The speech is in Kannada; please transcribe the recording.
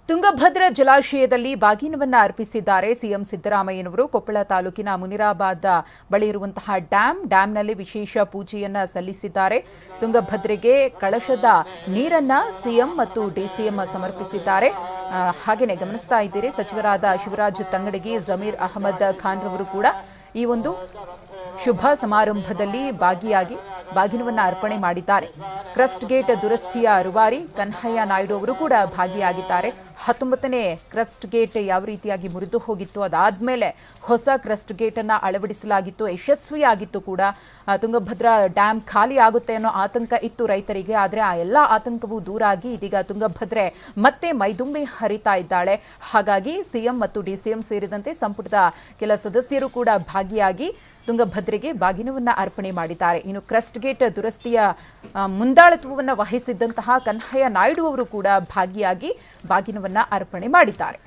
ತುಂಗಭದ್ರಾ ಜಲಾಶಯದಲ್ಲಿ ಬಾಗಿನವನ್ನು ಅರ್ಪಿಸಿದ್ದಾರೆ ಸಿಎಂ ಸಿದ್ದರಾಮಯ್ಯನವರು. ಕೊಪ್ಪಳ ತಾಲೂಕಿನ ಮುನಿರಾಬಾದ್ ಬಳಿ ಇರುವಂತಹ ಡ್ಯಾಂನಲ್ಲಿ ವಿಶೇಷ ಪೂಜೆಯನ್ನ ಸಲ್ಲಿಸಿದ್ದಾರೆ. ತುಂಗಭದ್ರೆಗೆ ಕಳಶದ ನೀರನ್ನ ಸಿಎಂ ಮತ್ತು ಡಿಸಿಎಂ ಸಮರ್ಪಿಸಿದ್ದಾರೆ. ಹಾಗೆಯೇ ಗಮನಿಸ್ತಾ ಇದ್ದೀರಿ, ಸಚಿವರಾದ ಶಿವರಾಜ್ ತಂಗಡಗಿ, ಜಮೀರ್ ಅಹಮದ್ ಖಾನ್ ರವರು ಕೂಡ ಈ ಒಂದು ಶುಭ ಸಮಾರಂಭದಲ್ಲಿ ಭಾಗಿಯಾಗಿ ಬಾಗಿನವನ್ನು ಅರ್ಪಣೆ ಮಾಡಿದ್ದಾರೆ. ಕ್ರಸ್ಟ್ ಗೇಟ್ ದುರಸ್ತಿಯ ರೂವಾರಿ ಕನ್ಹಯ್ಯ ನಾಯ್ಡು ಅವರು ಕೂಡ ಭಾಗಿಯಾಗಿದ್ದಾರೆ. 19ನೇ ಕ್ರಸ್ಟ್ ಗೇಟ್ ಯಾವ ರೀತಿಯಾಗಿ ಮುರಿದು ಹೋಗಿತ್ತು, ಅದಾದ್ಮೇಲೆ ಹೊಸ ಕ್ರಸ್ಟ್ ಗೇಟ್ ಅನ್ನ ಅಳವಡಿಸಲಾಗಿತ್ತು, ಯಶಸ್ವಿಯಾಗಿತ್ತು ಕೂಡ. ತುಂಗಭದ್ರಾ ಡ್ಯಾಂ ಖಾಲಿ ಆಗುತ್ತೆ ಅನ್ನೋ ಆತಂಕ ಇತ್ತು ರೈತರಿಗೆ. ಆದರೆ ಆ ಎಲ್ಲ ಆತಂಕವೂ ದೂರಾಗಿ ಇದೀಗ ತುಂಗಭದ್ರೆ ಮತ್ತೆ ಮೈದುಂಬಿ ಹರಿತಾ ಇದ್ದಾಳೆ. ಹಾಗಾಗಿ ಸಿಎಂ ಮತ್ತು ಡಿಸಿಎಂ ಸೇರಿದಂತೆ ಸಂಪುಟದ ಕೆಲ ಸದಸ್ಯರು ಕೂಡ ಭಾಗಿಯಾಗಿ ತುಂಗಭದ್ರೆಗೆ ಬಾಗಿನವನ್ನು ಅರ್ಪಣೆ ಮಾಡಿದ್ದಾರೆ. ಇನ್ನು ಕ್ರಸ್ಟ್ ಗೇಟ್ ದುರಸ್ತಿಯ ಮುಂದಾಳತ್ವವನ್ನು ವಹಿಸಿದ್ದಂತಹ ಕನ್ಹಯ್ಯ ನಾಯ್ಡು ಅವರು ಕೂಡ ಭಾಗಿಯಾಗಿ ಬಾಗಿನವನ್ನು ಅರ್ಪಣೆ ಮಾಡಿದ್ದಾರೆ.